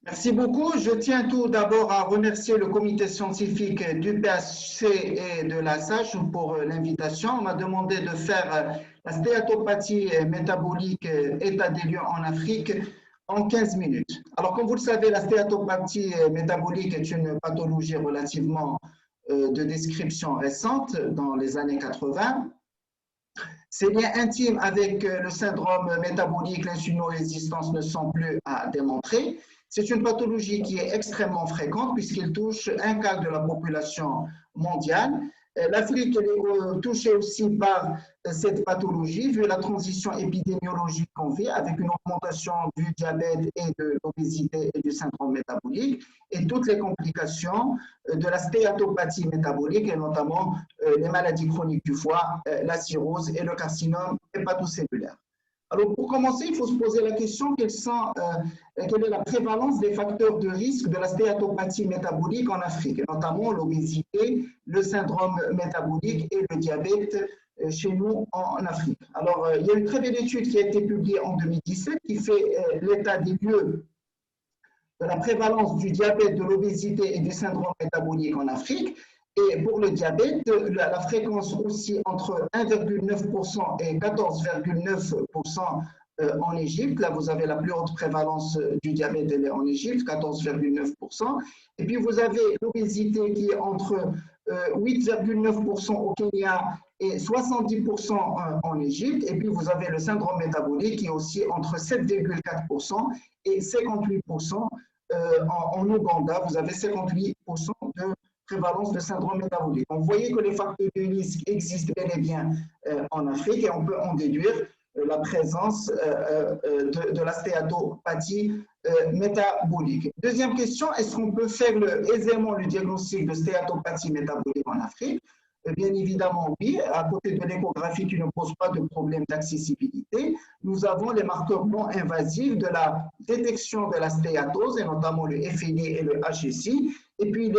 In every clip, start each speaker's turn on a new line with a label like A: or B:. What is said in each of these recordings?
A: Merci beaucoup. Je tiens tout d'abord à remercier le comité scientifique du PHC et de la SAGE pour l'invitation. On m'a demandé de faire la stéatopathie métabolique état des lieux en Afrique en 15 minutes. Alors, comme vous le savez, la stéatopathie métabolique est une pathologie relativement de description récente dans les années 80. Ces liens intimes avec le syndrome métabolique, l'insulino-résistance ne sont plus à démontrer. C'est une pathologie qui est extrêmement fréquente puisqu'elle touche un quart de la population mondiale. L'Afrique est touchée aussi par cette pathologie vu la transition épidémiologique qu'on vit avec une augmentation du diabète et de l'obésité et du syndrome métabolique et toutes les complications de la stéatopathie métabolique et notamment les maladies chroniques du foie, la cirrhose et le carcinome hépatocellulaire. Alors, pour commencer, il faut se poser la question quelle est la prévalence des facteurs de risque de la stéatopathie métabolique en Afrique, notamment l'obésité, le syndrome métabolique et le diabète chez nous en Afrique. Alors, il y a une très belle étude qui a été publiée en 2017 qui fait l'état des lieux de la prévalence du diabète, de l'obésité et du syndrome métabolique en Afrique. Et pour le diabète, la fréquence aussi entre 1,9% et 14,9% en Égypte. Là, vous avez la plus haute prévalence du diabète en Égypte, 14,9%. Et puis, vous avez l'obésité qui est entre 8,9% au Kenya et 70% en Égypte. Et puis, vous avez le syndrome métabolique qui est aussi entre 7,4% et 58% en Ouganda. Vous avez 58% de prévalence de syndrome métabolique. Donc, vous voyez que les facteurs de risque existent bel et bien en Afrique et on peut en déduire la présence de la stéatopathie métabolique. Deuxième question, est-ce qu'on peut faire aisément le diagnostic de stéatopathie métabolique en Afrique? Bien évidemment, oui. À côté de l'échographie qui ne pose pas de problème d'accessibilité, nous avons les marqueurs non invasifs de la détection de la stéatose, et notamment le FID et le HSI, et puis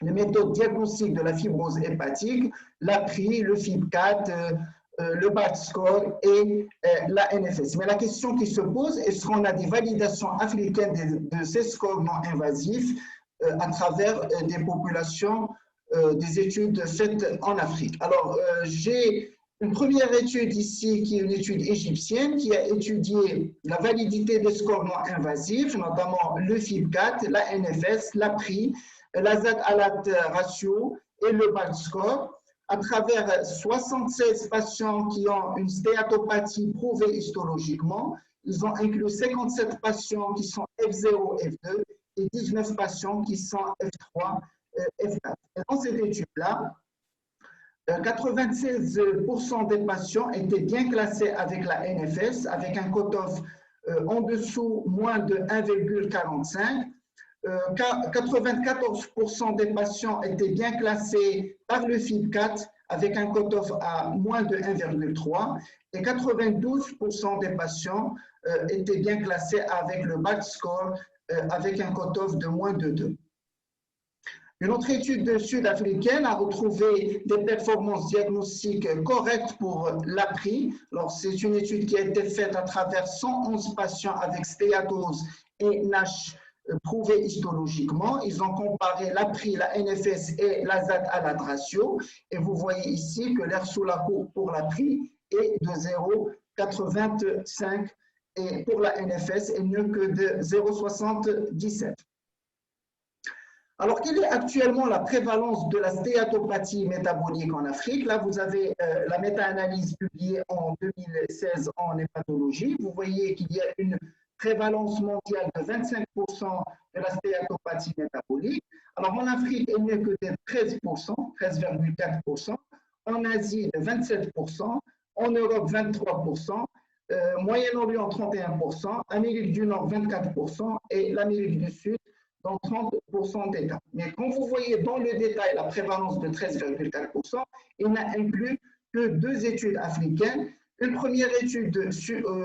A: les méthodes diagnostiques de la fibrose hépatique, l'APRI, le FIB4, le BAT-score et la NFS. Mais la question qui se pose, est-ce qu'on a des validations africaines de ces scores non invasifs à travers des populations, des études faites en Afrique? Alors, j'ai une première étude ici, qui est une étude égyptienne, qui a étudié la validité des scores non invasifs, notamment le FIB4, la NFS, l'APRI, la Z-ALAT ratio et le BAT-score à travers 76 patients qui ont une stéatopathie prouvée histologiquement. Ils ont inclus 57 patients qui sont F0, F2 et 19 patients qui sont F3, F4. Et dans cette étude-là, 96% des patients étaient bien classés avec la NFS, avec un cutoff en dessous moins de 1,45. 94% des patients étaient bien classés par le FIB4 avec un cutoff à moins de 1,3 et 92% des patients étaient bien classés avec le BAT-score avec un cutoff de moins de 2. Une autre étude sud-africaine a retrouvé des performances diagnostiques correctes pour l'APRI. C'est une étude qui a été faite à travers 111 patients avec stéatose et NASH prouvés histologiquement. Ils ont comparé l'APRI, la NFS et la Z-ALAT ratio. Et vous voyez ici que l'air sous la courbe pour l'APRI est de 0,85 et pour la NFS est mieux que de 0,77. Alors, quelle est actuellement la prévalence de la stéatopathie métabolique en Afrique? Là, vous avez la méta-analyse publiée en 2016 en hépatologie. Vous voyez qu'il y a une prévalence mondiale de 25% de la stéatopathie métabolique. Alors, en Afrique, elle n'est que de 13%, 13,4%. En Asie, de 27%. En Europe, 23%. Moyen-Orient, 31%. Amérique du Nord, 24%. Et l'Amérique du Sud, dans 30% des cas. Mais quand vous voyez dans le détail la prévalence de 13,4%, il n'a inclus que 2 études africaines. Une première étude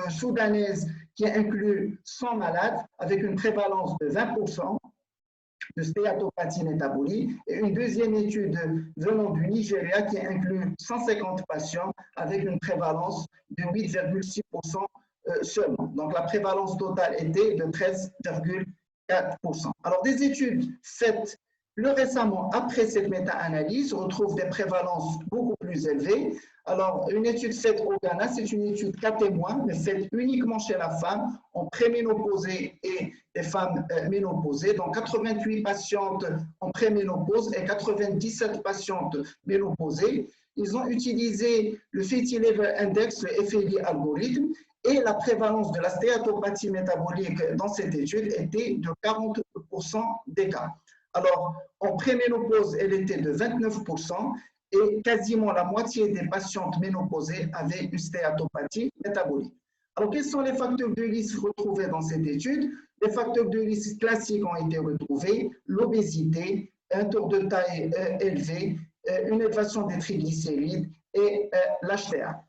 A: soudanaise qui inclut 100 malades avec une prévalence de 20% de stéatopathie métabolique et une deuxième étude venant du Nigeria qui inclut 150 patients avec une prévalence de 8,6% seulement. Donc, la prévalence totale était de 13,4%. Alors, des études faites plus récemment, après cette méta-analyse, on trouve des prévalences beaucoup plus élevées. Alors, une étude faite au Ghana, c'est une étude cas témoins, mais faite uniquement chez la femme, en préménopausée et des femmes ménopausées. Donc, 88 patientes en préménopause et 97 patientes ménopausées. Ils ont utilisé le Fatty Liver Index, le FLI algorithme, et la prévalence de la stéatopathie métabolique dans cette étude était de 40% des cas. Alors, en préménopause, elle était de 29% et quasiment la moitié des patientes ménopausées avaient une stéatopathie métabolique. Alors, quels sont les facteurs de risque retrouvés dans cette étude? Les facteurs de risque classiques ont été retrouvés, l'obésité, un taux de taille élevé, une élévation des triglycérides et l'HTA.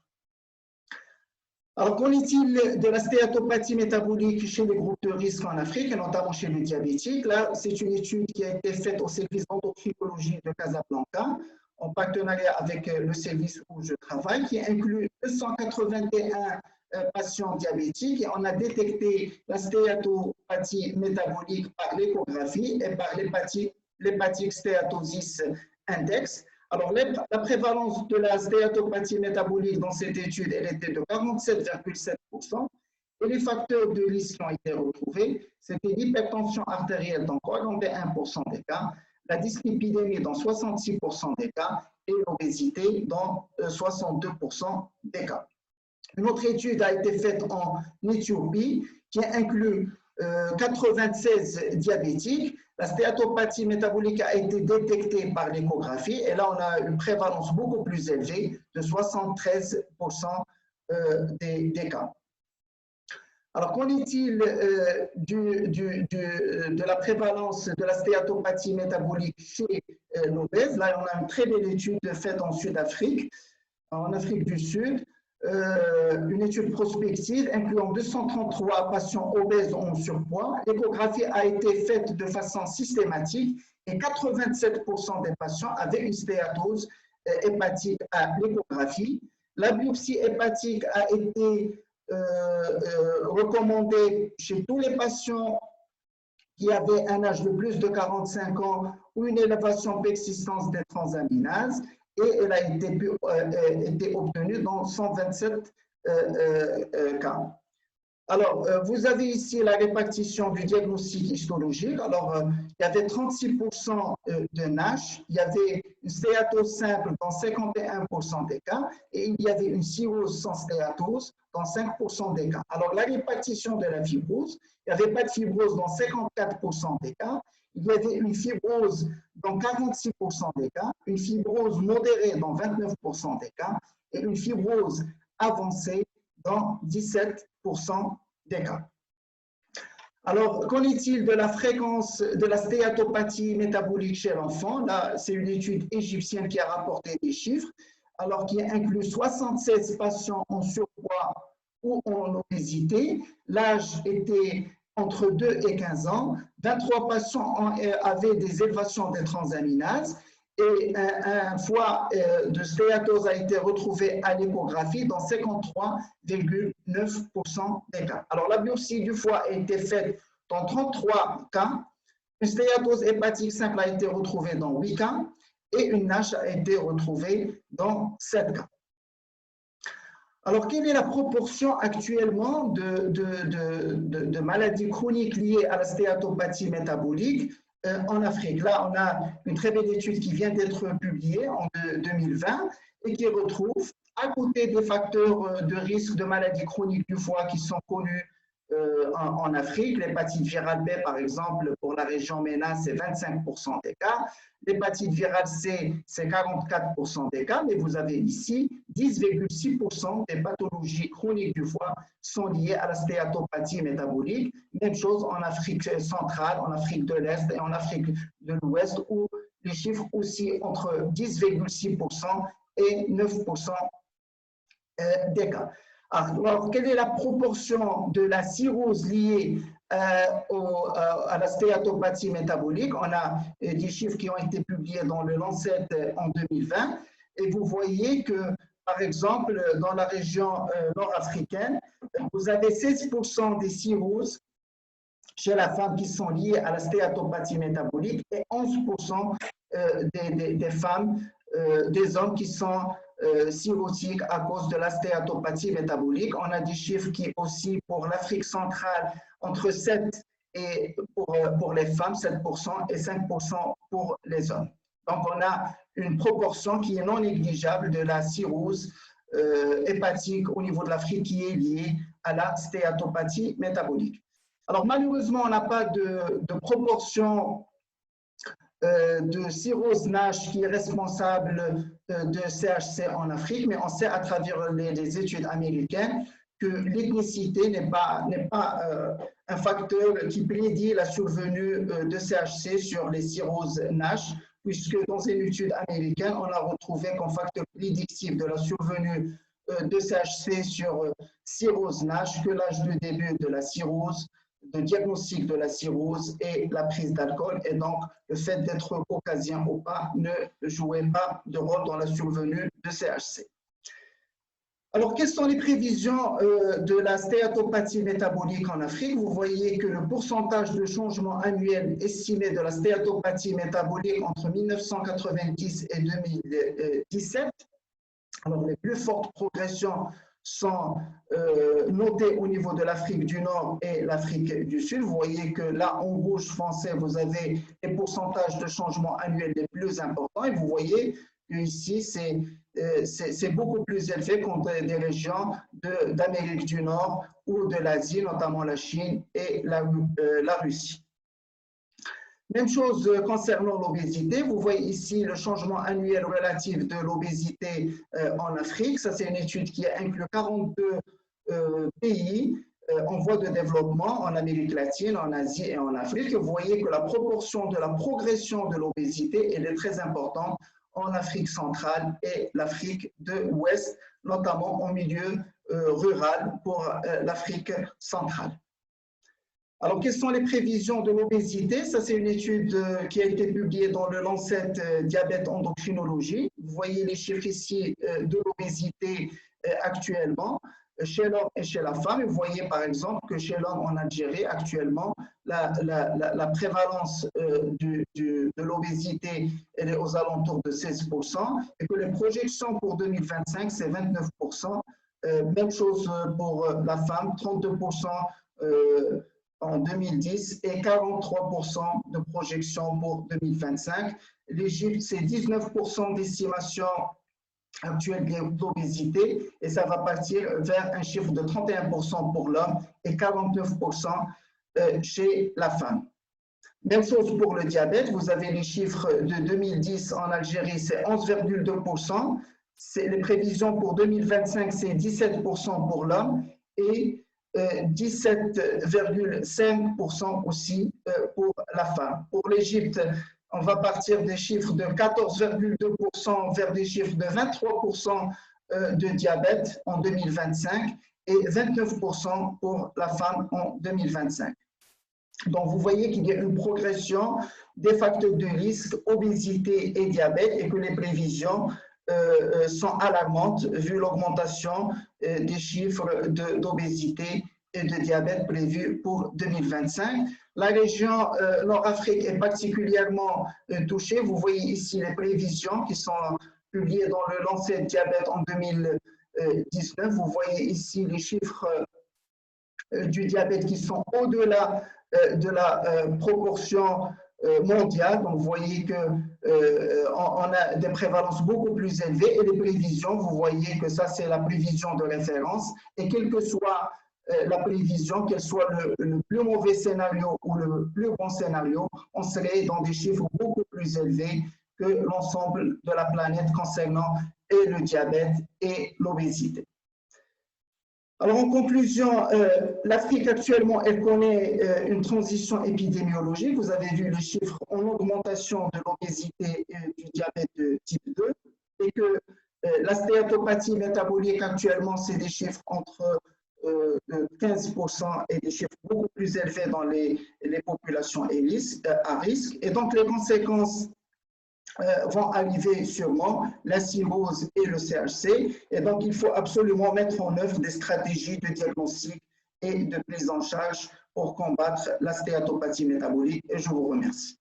A: Alors, qu'en est-il de la stéatopathie métabolique chez les groupes de risque en Afrique, et notamment chez les diabétiques? Là, c'est une étude qui a été faite au service d'endocrinologie de Casablanca, en partenariat avec le service où je travaille, qui inclut 281 patients diabétiques, et on a détecté la stéatopathie métabolique par l'échographie et par l'hépatique stéatosis index. Alors, la prévalence de la stéatopathie métabolique dans cette étude, elle était de 47,7%. Et les facteurs de risque qui ont été retrouvés, c'était l'hypertension artérielle dans 41% des cas, la dyslipidémie dans 66% des cas et l'obésité dans 62% des cas. Une autre étude a été faite en Éthiopie qui inclut 96 diabétiques. La stéatopathie métabolique a été détectée par l'échographie et là, on a une prévalence beaucoup plus élevée de 73% des cas. Alors, qu'en est-il de la prévalence de la stéatopathie métabolique chez l'obèse? Là, on a une très belle étude faite en Sud-Afrique, en Afrique du Sud, une étude prospective incluant 233 patients obèses en surpoids. L'échographie a été faite de façon systématique et 87% des patients avaient une stéatose hépatique à l'échographie. La biopsie hépatique a été recommandée chez tous les patients qui avaient un âge de plus de 45 ans ou une élévation persistance des transaminases. Et elle a été obtenue dans 127 cas. Alors, vous avez ici la répartition du diagnostic histologique. Alors, il y avait 36% de NASH, il y avait une stéatose simple dans 51% des cas, et il y avait une cirrhose sans stéatose dans 5% des cas. Alors, la répartition de la fibrose, il n'y avait pas de fibrose dans 54% des cas, il y avait une fibrose dans 46% des cas, une fibrose modérée dans 29% des cas et une fibrose avancée dans 17% des cas. Alors, qu'en est-il de la fréquence de la stéatopathie métabolique chez l'enfant? Là, c'est une étude égyptienne qui a rapporté des chiffres, alors qui inclut 76 patients en surpoids ou en obésité. L'âge était entre 2 et 15 ans, 23 patients avaient des élévations des transaminases et un foie de stéatose a été retrouvé à l'échographie dans 53,9% des cas. Alors, la biopsie du foie a été faite dans 33 cas, une stéatose hépatique simple a été retrouvée dans 8 cas et une NASH a été retrouvée dans 7 cas. Alors, quelle est la proportion actuellement de maladies chroniques liées à la stéatopathie métabolique en Afrique? Là, on a une très belle étude qui vient d'être publiée en 2020 et qui retrouve, à côté des facteurs de risque de maladies chroniques du foie qui sont connus en Afrique, l'hépatite virale B, par exemple, pour la région MENA, c'est 25% des cas. L'hépatite virale C, c'est 44% des cas, mais vous avez ici 10,6% des pathologies chroniques du foie sont liées à la stéatopathie métabolique. Même chose en Afrique centrale, en Afrique de l'Est et en Afrique de l'Ouest, où les chiffres aussi entre 10,6% et 9% des cas. Alors, quelle est la proportion de la cirrhose liée à la stéatopathie métabolique? On a des chiffres qui ont été publiés dans le Lancet en 2020 et vous voyez que par exemple, dans la région nord-africaine, vous avez 16% des cirrhoses chez la femme qui sont liées à la stéatopathie métabolique et 11% des femmes, des hommes qui sont cirrhotiques à cause de la stéatopathie métabolique. On a des chiffres qui aussi pour l'Afrique centrale entre 7 et pour les femmes, 7% et 5% pour les hommes. Donc, on a une proportion qui est non négligeable de la cirrhose hépatique au niveau de l'Afrique qui est liée à la stéatopathie métabolique. Alors, malheureusement, on n'a pas de proportion de cirrhose NASH qui est responsable de CHC en Afrique, mais on sait à travers les études américaines que l'ethnicité n'est pas un facteur qui prédit la survenue de CHC sur les cirrhoses NASH, puisque dans une étude américaine, on a retrouvé comme facteur prédictif de la survenue de CHC sur cirrhose NASH que l'âge de début de la cirrhose, de diagnostic de la cirrhose et la prise d'alcool, et donc le fait d'être caucasien ou pas ne jouait pas de rôle dans la survenue de CHC. Alors, quelles sont les prévisions de la stéatopathie métabolique en Afrique? Vous voyez que le pourcentage de changement annuel estimé de la stéatopathie métabolique entre 1990 et 2017, alors les plus fortes progressions sont notées au niveau de l'Afrique du Nord et l'Afrique du Sud. Vous voyez que là, en rouge foncé, vous avez les pourcentages de changement annuel les plus importants, et vous voyez que ici, c'est beaucoup plus élevé contre des régions d'Amérique du Nord ou de l'Asie, notamment la Chine et la Russie. Même chose concernant l'obésité. Vous voyez ici le changement annuel relatif de l'obésité en Afrique. Ça, c'est une étude qui inclut 42 pays en voie de développement en Amérique latine, en Asie et en Afrique. Vous voyez que la proportion de la progression de l'obésité est très importante en Afrique centrale et l'Afrique de l'Ouest, notamment en milieu rural pour l'Afrique centrale. Alors, quelles sont les prévisions de l'obésité? Ça, c'est une étude qui a été publiée dans le Lancet Diabète Endocrinologie. Vous voyez les chiffres ici de l'obésité actuellement chez l'homme et chez la femme. Et vous voyez par exemple que chez l'homme en Algérie, actuellement, la prévalence de l'obésité est aux alentours de 16% et que les projections pour 2025, c'est 29%. Même chose pour la femme, 32% en 2010 et 43% de projection pour 2025. L'Égypte, c'est 19% d'estimation actuelle d'obésité et ça va partir vers un chiffre de 31% pour l'homme et 49% chez la femme. Même chose pour le diabète, vous avez les chiffres de 2010 en Algérie, c'est 11,2%. Les prévisions pour 2025, c'est 17% pour l'homme et 17,5% aussi pour la femme. Pour l'Égypte, on va partir des chiffres de 14,2% vers des chiffres de 23% de diabète en 2025 et 29% pour la femme en 2025. Donc, vous voyez qu'il y a une progression des facteurs de risque, obésité et diabète, et que les prévisions sont alarmantes vu l'augmentation des chiffres d'obésité et de diabète prévus pour 2025. La région Nord-Afrique est particulièrement touchée. Vous voyez ici les prévisions qui sont publiées dans le Lancet Diabète en 2019. Vous voyez ici les chiffres du diabète qui sont au-delà de la proportion mondiale. Donc, vous voyez qu'on a des prévalences beaucoup plus élevées et les prévisions, vous voyez que ça, c'est la prévision de référence. Et quelle que soit la prévision, qu'elle soit le plus mauvais scénario ou le plus bon scénario, on serait dans des chiffres beaucoup plus élevés que l'ensemble de la planète concernant et le diabète et l'obésité. Alors, en conclusion, l'Afrique actuellement, elle connaît une transition épidémiologique. Vous avez vu les chiffres en augmentation de l'obésité et du diabète de type 2 et que la stéatopathie métabolique actuellement, c'est des chiffres entre 15% et des chiffres beaucoup plus élevés dans les populations à risque. Et donc, les conséquences vont arriver sûrement, la cirrhose et le CHC. Et donc, il faut absolument mettre en œuvre des stratégies de diagnostic et de prise en charge pour combattre la stéatopathie métabolique. Et je vous remercie.